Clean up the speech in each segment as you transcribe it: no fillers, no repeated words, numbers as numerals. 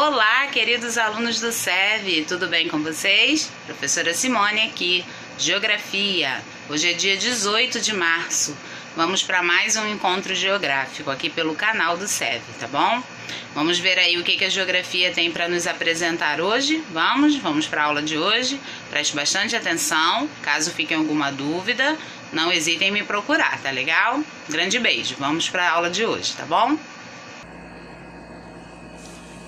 Olá, queridos alunos do SEV, tudo bem com vocês? Professora Simone aqui, Geografia. Hoje é dia 18 de março. Vamos para mais um encontro geográfico aqui pelo canal do SEV, tá bom? Vamos ver aí o que a Geografia tem para nos apresentar hoje. Vamos para a aula de hoje. Preste bastante atenção, caso fique alguma dúvida, não hesitem em me procurar, tá legal? Grande beijo, vamos para a aula de hoje, tá bom?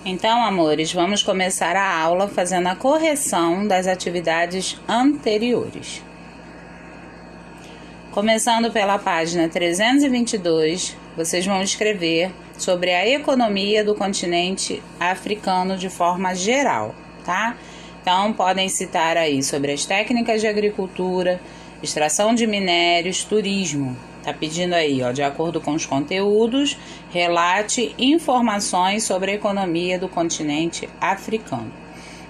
Então, amores, vamos começar a aula fazendo a correção das atividades anteriores. Começando pela página 322, vocês vão escrever sobre a economia do continente africano de forma geral, tá? Então, podem citar aí sobre as técnicas de agricultura, extração de minérios, turismo. Tá pedindo aí, ó, de acordo com os conteúdos, relate informações sobre a economia do continente africano.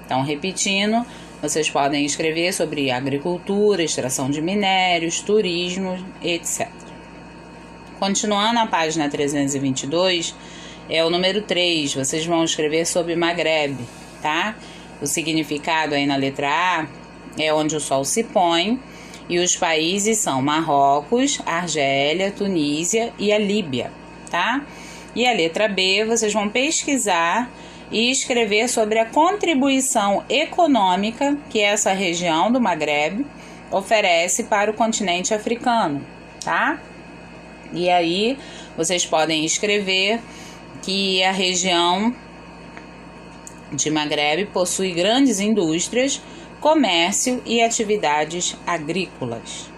Então, repetindo, vocês podem escrever sobre agricultura, extração de minérios, turismo, etc. Continuando a página 322, é o número 3, vocês vão escrever sobre Maghreb, tá? O significado aí na letra A é onde o sol se põe. E os países são Marrocos, Argélia, Tunísia e a Líbia, tá? E a letra B, vocês vão pesquisar e escrever sobre a contribuição econômica que essa região do Maghreb oferece para o continente africano, tá? E aí, vocês podem escrever que a região de Maghreb possui grandes indústrias, comércio e atividades agrícolas,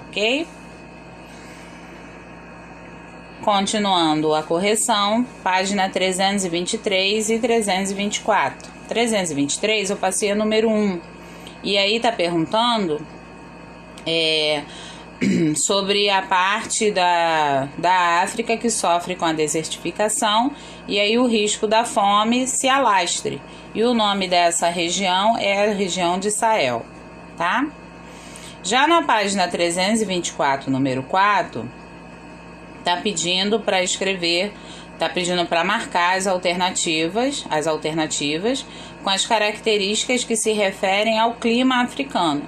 ok? Continuando a correção, página 323 e 324. 323 eu passei a número 1. E aí tá perguntando sobre a parte da África que sofre com a desertificação e aí o risco da fome se alastre. E o nome dessa região é a região de Sahel, tá? Já na página 324, número 4, tá pedindo para escrever, tá pedindo para marcar as alternativas com as características que se referem ao clima africano.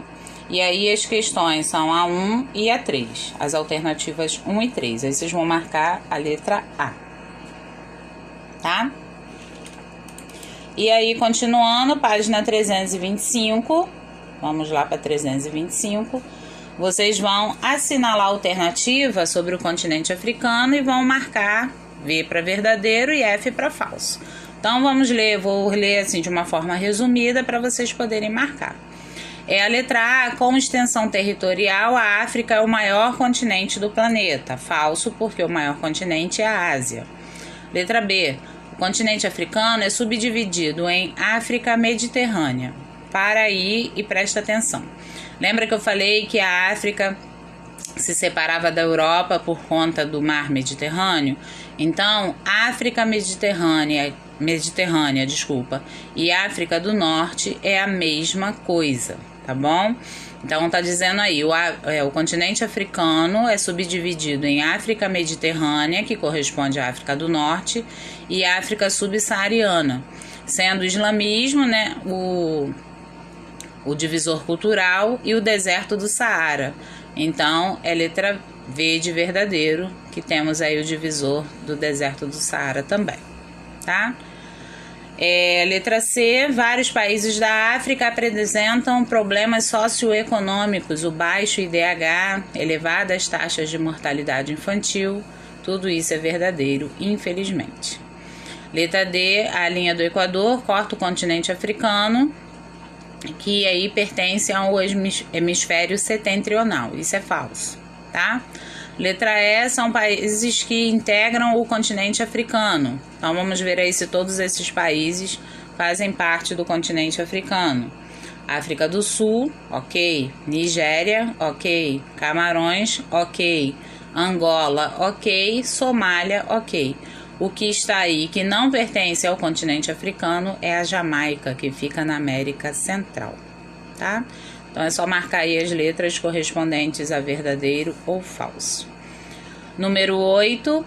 E aí as questões são a 1 e a 3, as alternativas 1 e 3. Aí vocês vão marcar a letra A, tá? E aí, continuando, página 325, vamos lá para 325, vocês vão assinalar a alternativa sobre o continente africano e vão marcar V para verdadeiro e F para falso. Então, vamos ler, vou ler assim de uma forma resumida para vocês poderem marcar. A letra A, com extensão territorial, a África é o maior continente do planeta. Falso, porque o maior continente é a Ásia. Letra B, o continente africano é subdividido em África Mediterrânea. Para aí e presta atenção. Lembra que eu falei que a África se separava da Europa por conta do mar Mediterrâneo? Então, África Mediterrânea, e África do Norte é a mesma coisa, tá bom? Então, tá dizendo aí, o continente africano é subdividido em África Mediterrânea, que corresponde à África do Norte, e África Subsaariana, sendo o islamismo, né, o divisor cultural e o deserto do Saara. Então, é letra V de verdadeiro, que temos aí o divisor do deserto do Saara também, tá? Letra C, vários países da África apresentam problemas socioeconômicos, o baixo IDH, elevadas taxas de mortalidade infantil, tudo isso é verdadeiro, infelizmente. Letra D, a linha do Equador corta o continente africano, que aí pertence ao hemisfério setentrional, isso é falso, tá? Letra E, são países que integram o continente africano. Então, vamos ver aí se todos esses países fazem parte do continente africano. África do Sul, ok. Nigéria, ok. Camarões, ok. Angola, ok. Somália, ok. O que está aí que não pertence ao continente africano é a Jamaica, que fica na América Central, tá? Então, é só marcar aí as letras correspondentes a verdadeiro ou falso. Número 8,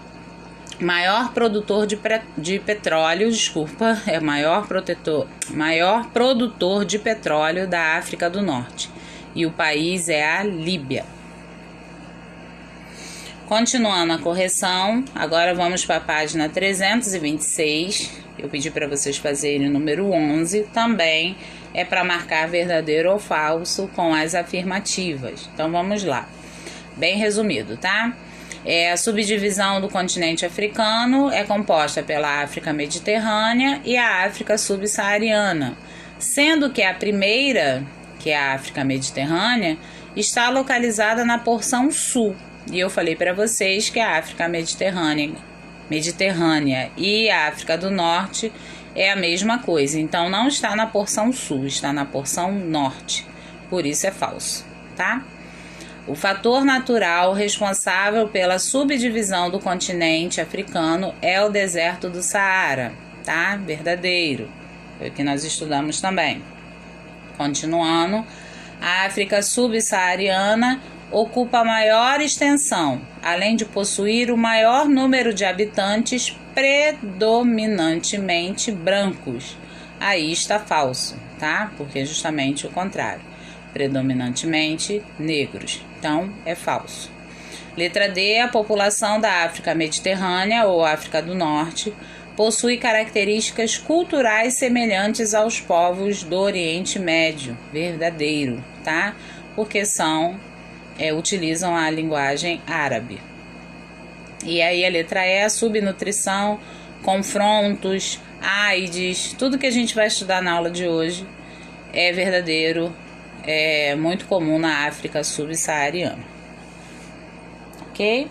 maior produtor de petróleo, maior produtor de petróleo da África do Norte. E o país é a Líbia. Continuando a correção, agora vamos para a página 326. Eu pedi para vocês fazerem o número 11. Também é para marcar verdadeiro ou falso com as afirmativas. Então vamos lá. Bem resumido, tá? A subdivisão do continente africano é composta pela África Mediterrânea e a África Subsaariana, sendo que a primeira, que é a África Mediterrânea, está localizada na porção sul. E eu falei para vocês que a África Mediterrânea e a África do Norte é a mesma coisa. Então não está na porção sul, está na porção norte. Por isso é falso, tá? O fator natural responsável pela subdivisão do continente africano é o deserto do Saara, tá? Verdadeiro. Foi o que nós estudamos também. Continuando, a África subsaariana ocupa a maior extensão, além de possuir o maior número de habitantes predominantemente brancos. Aí está falso, tá? Porque é justamente o contrário. Predominantemente negros. Então, é falso. Letra D. A população da África Mediterrânea ou África do Norte possui características culturais semelhantes aos povos do Oriente Médio. Verdadeiro, tá? Porque utilizam a linguagem árabe. E aí a letra E, a subnutrição, confrontos, AIDS, tudo que a gente vai estudar na aula de hoje é verdadeiro, é muito comum na África subsaariana. Ok?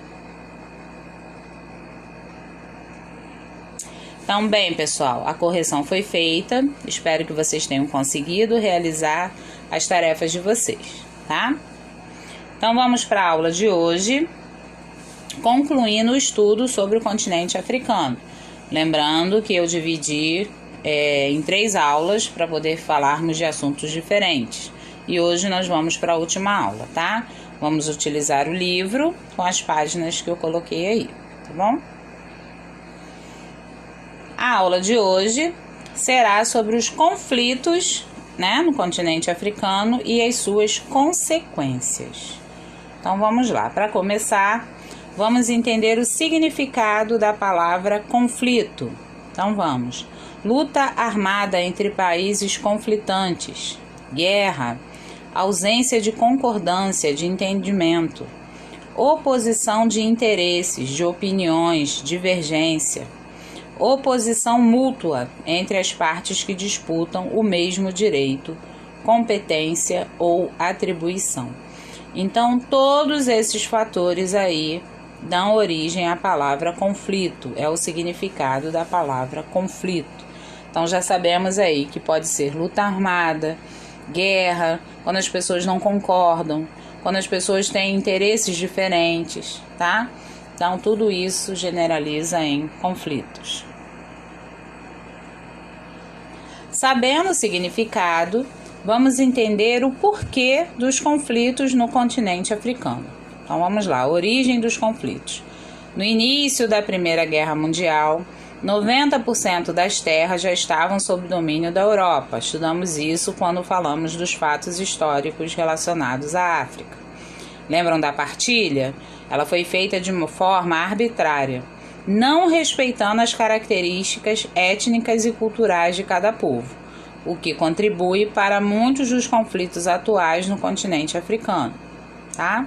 Então, bem, pessoal, a correção foi feita. Espero que vocês tenham conseguido realizar as tarefas de vocês, tá? Então, vamos para a aula de hoje, concluindo o estudo sobre o continente africano. Lembrando que eu dividi em 3 aulas para poder falarmos de assuntos diferentes. E hoje nós vamos para a última aula, tá? Vamos utilizar o livro com as páginas que eu coloquei aí, tá bom? A aula de hoje será sobre os conflitos, no continente africano e as suas consequências. Então vamos lá. Para começar, vamos entender o significado da palavra conflito. Então vamos. Luta armada entre países conflitantes, guerra, ausência de concordância, de entendimento, oposição de interesses, de opiniões, divergência, oposição mútua entre as partes que disputam o mesmo direito, competência ou atribuição. Então, todos esses fatores aí dão origem à palavra conflito, é o significado da palavra conflito. Então, já sabemos aí que pode ser luta armada, guerra, quando as pessoas não concordam, quando as pessoas têm interesses diferentes, tá? Então, tudo isso generaliza em conflitos. Sabendo o significado, vamos entender o porquê dos conflitos no continente africano. Então, vamos lá. A origem dos conflitos. No início da Primeira Guerra Mundial, 90% das terras já estavam sob domínio da Europa. Estudamos isso quando falamos dos fatos históricos relacionados à África. Lembram da partilha? Ela foi feita de uma forma arbitrária, não respeitando as características étnicas e culturais de cada povo, o que contribui para muitos dos conflitos atuais no continente africano, tá?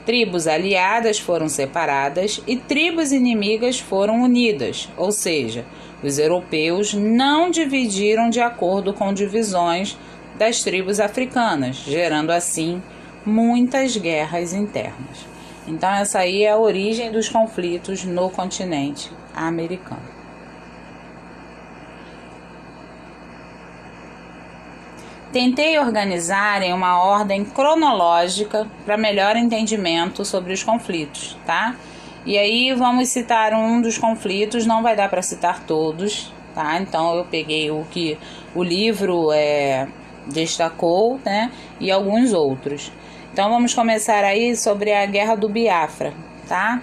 Tribos aliadas foram separadas e tribos inimigas foram unidas, ou seja, os europeus não dividiram de acordo com divisões das tribos africanas, gerando assim muitas guerras internas. Então essa aí é a origem dos conflitos no continente americano. Tentei organizar em uma ordem cronológica para melhor entendimento sobre os conflitos, tá? E aí vamos citar um dos conflitos, não vai dar para citar todos, tá? Então eu peguei o que o livro destacou, né? E alguns outros. Então vamos começar aí sobre a Guerra do Biafra, tá?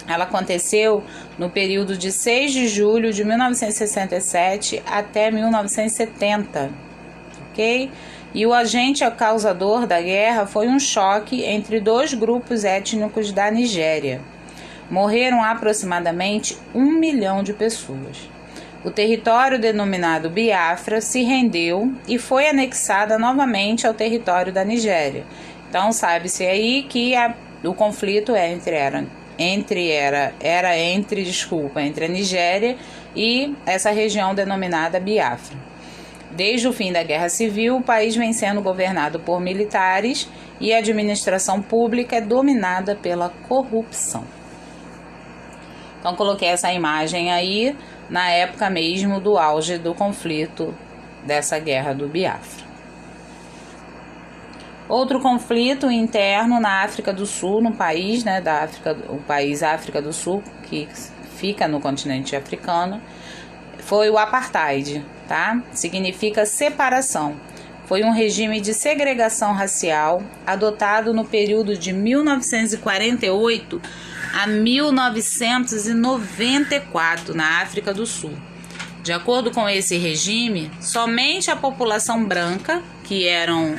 ela aconteceu no período de 6 de julho de 1967 até 1970, ok? E o agente causador da guerra foi um choque entre dois grupos étnicos da Nigéria. Morreram aproximadamente 1 milhão de pessoas. O território denominado Biafra se rendeu e foi anexada novamente ao território da Nigéria. Então, sabe-se aí que o conflito entre a Nigéria e essa região denominada Biafra. Desde o fim da Guerra Civil, o país vem sendo governado por militares e a administração pública é dominada pela corrupção. Então, coloquei essa imagem aí na época mesmo do auge do conflito dessa guerra do Biafra. Outro conflito interno na África do Sul, no país, né, o país África do Sul, que fica no continente africano, foi o apartheid, tá? Significa separação. Foi um regime de segregação racial adotado no período de 1948 a 1994 na África do Sul. De acordo com esse regime, somente a população branca, que eram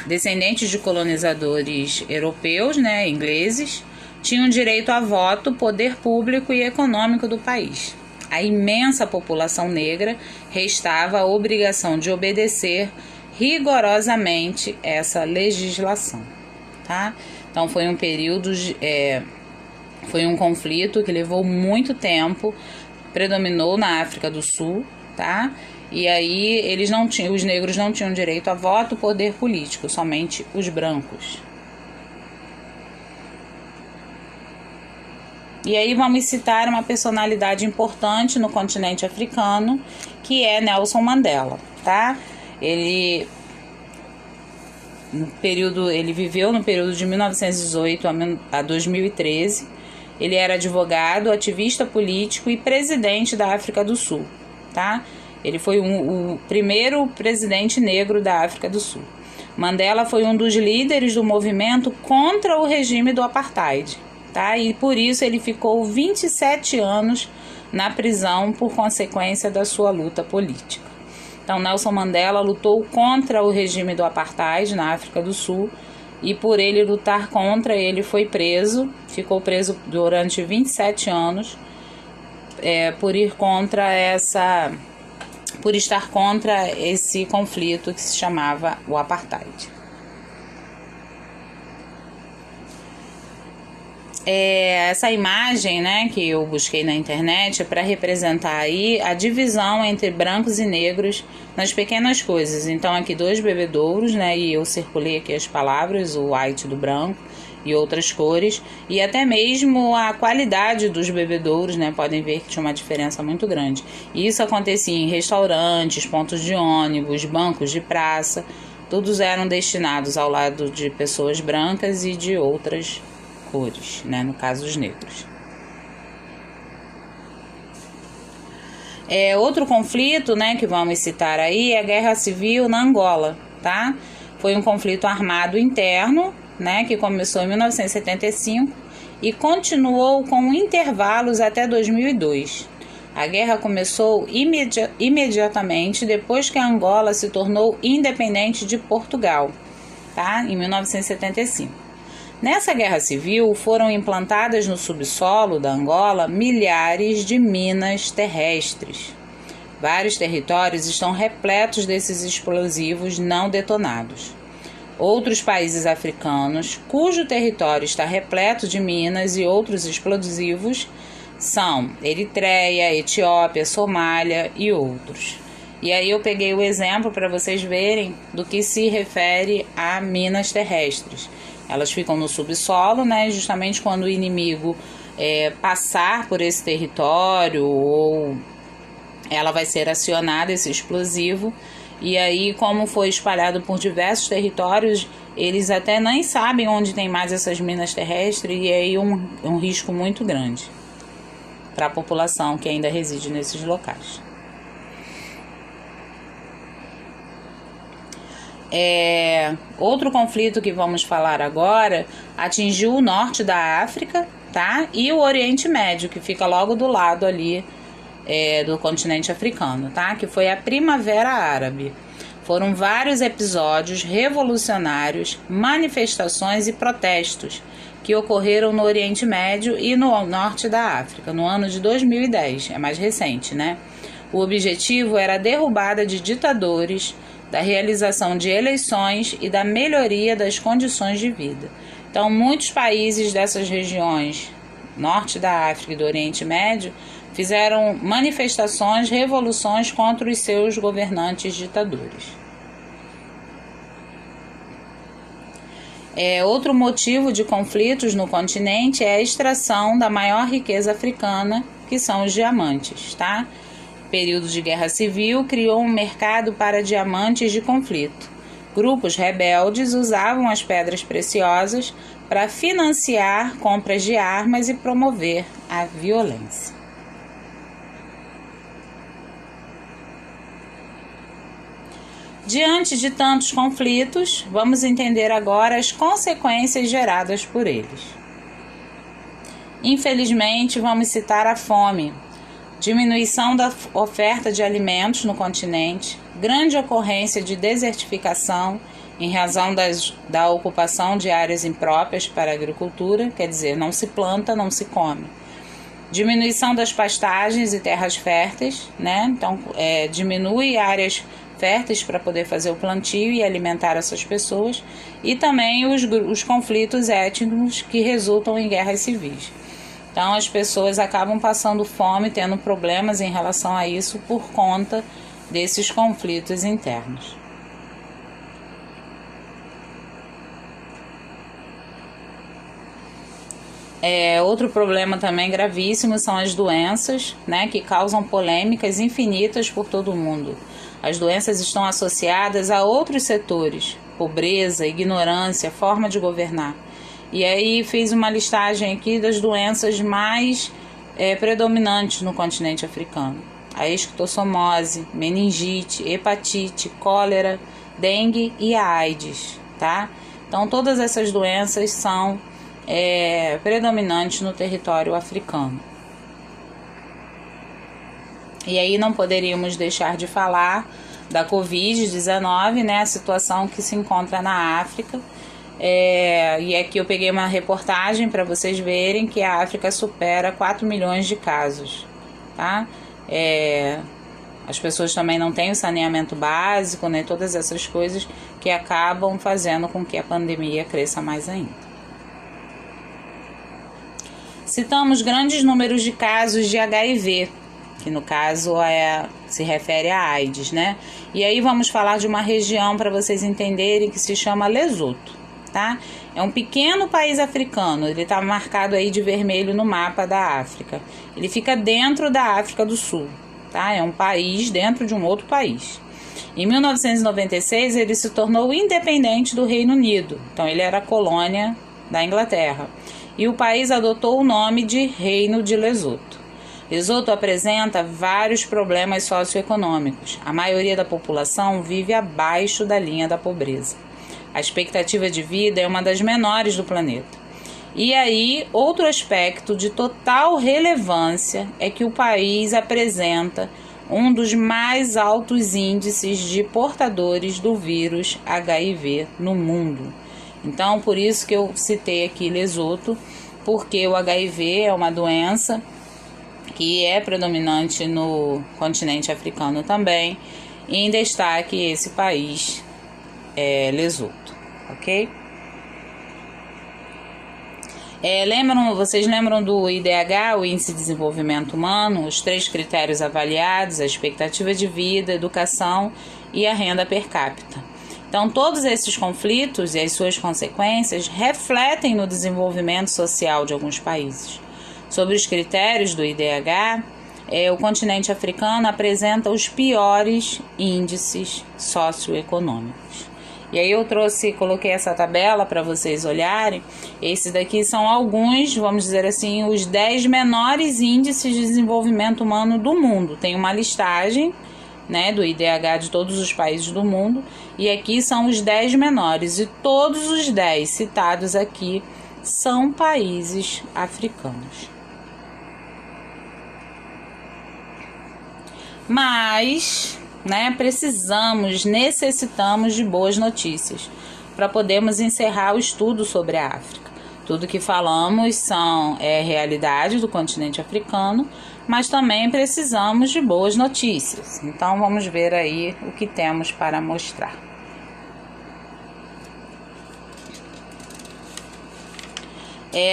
descendentes de colonizadores europeus, né, ingleses, tinham direito a voto, poder público e econômico do país. A imensa população negra restava a obrigação de obedecer rigorosamente essa legislação, tá? Então foi um período, foi um conflito que levou muito tempo, predominou na África do Sul, tá? E aí os negros não tinham direito a voto, poder político, somente os brancos. E aí vamos citar uma personalidade importante no continente africano, que é Nelson Mandela, tá? Ele viveu no período de 1918 a 2013. Ele era advogado, ativista político e presidente da África do Sul, tá? Ele foi o primeiro presidente negro da África do Sul. Mandela foi um dos líderes do movimento contra o regime do apartheid, tá? E por isso ele ficou 27 anos na prisão por consequência da sua luta política. Então, Nelson Mandela lutou contra o regime do apartheid na África do Sul e por ele lutar contra, ele foi preso, ficou preso durante 27 anos por estar contra esse conflito que se chamava o apartheid. Essa imagem, né, que eu busquei na internet é para representar aí a divisão entre brancos e negros nas pequenas coisas. Então aqui 2 bebedouros, né, e eu circulei aqui as palavras, o white do branco e outras cores, e até mesmo a qualidade dos bebedouros, né, podem ver que tinha uma diferença muito grande. E isso acontecia em restaurantes, pontos de ônibus, bancos de praça, todos eram destinados ao lado de pessoas brancas e de outras cores, né, no caso os negros. Outro conflito, né, que vamos citar aí é a Guerra Civil na Angola, tá? Foi um conflito armado interno, né, que começou em 1975 e continuou com intervalos até 2002. A guerra começou imediatamente depois que a Angola se tornou independente de Portugal, tá? Em 1975. Nessa guerra civil, foram implantadas no subsolo da Angola milhares de minas terrestres. Vários territórios estão repletos desses explosivos não detonados. Outros países africanos, cujo território está repleto de minas e outros explosivos, são Eritreia, Etiópia, Somália e outros. E aí eu peguei o exemplo para vocês verem do que se refere a minas terrestres. Elas ficam no subsolo, né? Justamente quando o inimigo passar por esse território, ou ela vai ser acionada, esse explosivo. E aí, como foi espalhado por diversos territórios, eles até nem sabem onde tem mais essas minas terrestres, e aí um risco muito grande para a população que ainda reside nesses locais. Outro conflito que vamos falar agora atingiu o norte da África, tá? E o Oriente Médio, que fica logo do lado ali do continente africano, tá? Que foi a Primavera Árabe. Foram vários episódios revolucionários, manifestações e protestos que ocorreram no Oriente Médio e no norte da África, no ano de 2010, é mais recente, né? O objetivo era a derrubada de ditadores, da realização de eleições e da melhoria das condições de vida. Então, muitos países dessas regiões, norte da África e do Oriente Médio, fizeram manifestações, revoluções contra os seus governantes ditadores. Outro motivo de conflitos no continente é a extração da maior riqueza africana, que são os diamantes, tá? Período de guerra civil criou um mercado para diamantes de conflito. Grupos rebeldes usavam as pedras preciosas para financiar compras de armas e promover a violência. Diante de tantos conflitos, vamos entender agora as consequências geradas por eles. Infelizmente, vamos citar a fome, diminuição da oferta de alimentos no continente, grande ocorrência de desertificação em razão da ocupação de áreas impróprias para a agricultura, quer dizer, não se planta, não se come. Diminuição das pastagens e terras férteis, né? Então, diminui áreas férteis para poder fazer o plantio e alimentar essas pessoas, e também os conflitos étnicos que resultam em guerras civis. Então, as pessoas acabam passando fome, tendo problemas em relação a isso por conta desses conflitos internos. Outro problema também gravíssimo são as doenças, né, que causam polêmicas infinitas por todo o mundo. As doenças estão associadas a outros setores, pobreza, ignorância, forma de governar. E aí fiz uma listagem aqui das doenças mais predominantes no continente africano. A esquistossomose, meningite, hepatite, cólera, dengue e a AIDS, tá? Então todas essas doenças são predominantes no território africano. E aí não poderíamos deixar de falar da Covid-19, né, a situação que se encontra na África. E aqui eu peguei uma reportagem para vocês verem que a África supera 4 milhões de casos, tá? As pessoas também não têm o saneamento básico, né, todas essas coisas que acabam fazendo com que a pandemia cresça mais ainda. Citamos grandes números de casos de HIV, que no caso se refere à AIDS, né? E aí vamos falar de uma região para vocês entenderem que se chama Lesoto, tá? É um pequeno país africano, ele está marcado aí de vermelho no mapa da África. Ele fica dentro da África do Sul, tá? É um país dentro de um outro país. Em 1996 ele se tornou independente do Reino Unido, então ele era colônia da Inglaterra. E o país adotou o nome de Reino de Lesoto. Lesoto apresenta vários problemas socioeconômicos. A maioria da população vive abaixo da linha da pobreza. A expectativa de vida é uma das menores do planeta. E aí, outro aspecto de total relevância é que o país apresenta um dos mais altos índices de portadores do vírus HIV no mundo. Então, por isso que eu citei aqui Lesoto, porque o HIV é uma doença que é predominante no continente africano também, e em destaque esse país Lesoto, ok? Vocês lembram do IDH, o Índice de Desenvolvimento Humano, os 3 critérios avaliados, a expectativa de vida, a educação e a renda per capita. Então, todos esses conflitos e as suas consequências refletem no desenvolvimento social de alguns países. Sobre os critérios do IDH, o continente africano apresenta os piores índices socioeconômicos. E aí coloquei essa tabela para vocês olharem. Esses daqui são alguns, vamos dizer assim, os 10 menores índices de desenvolvimento humano do mundo. Tem uma listagem, né, do IDH de todos os países do mundo, e aqui são os 10 menores, e todos os 10 citados aqui são países africanos. Mas, necessitamos de boas notícias para podermos encerrar o estudo sobre a África. Tudo que falamos é realidade do continente africano, mas também precisamos de boas notícias. Então vamos ver aí o que temos para mostrar.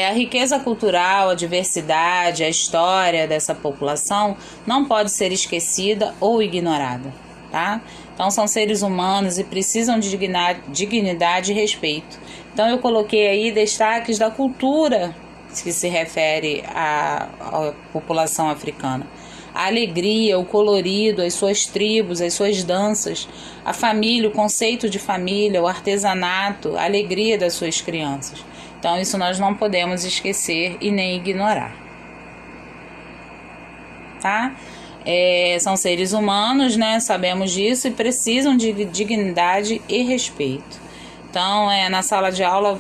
A riqueza cultural, a diversidade, a história dessa população não pode ser esquecida ou ignorada, tá? Então são seres humanos e precisam de dignidade e respeito. Então eu coloquei aí destaques da cultura que se refere à população africana. A alegria, o colorido, as suas tribos, as suas danças, a família, o conceito de família, o artesanato, a alegria das suas crianças. Então isso nós não podemos esquecer e nem ignorar, tá? São seres humanos, sabemos disso, e precisam de dignidade e respeito. Então, na sala de aula,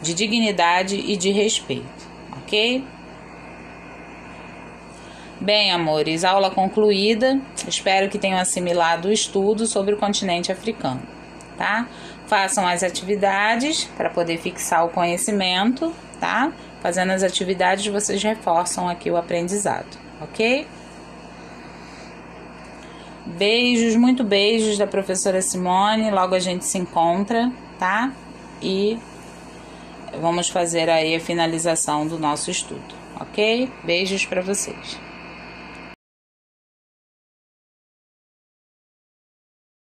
de dignidade e de respeito, ok? Bem, amores, aula concluída. Espero que tenham assimilado o estudo sobre o continente africano, tá? Façam as atividades para poder fixar o conhecimento, tá? Fazendo as atividades, vocês reforçam aqui o aprendizado, ok? Beijos, muito beijos da professora Simone. Logo a gente se encontra, tá? E vamos fazer aí a finalização do nosso estudo, ok? Beijos para vocês.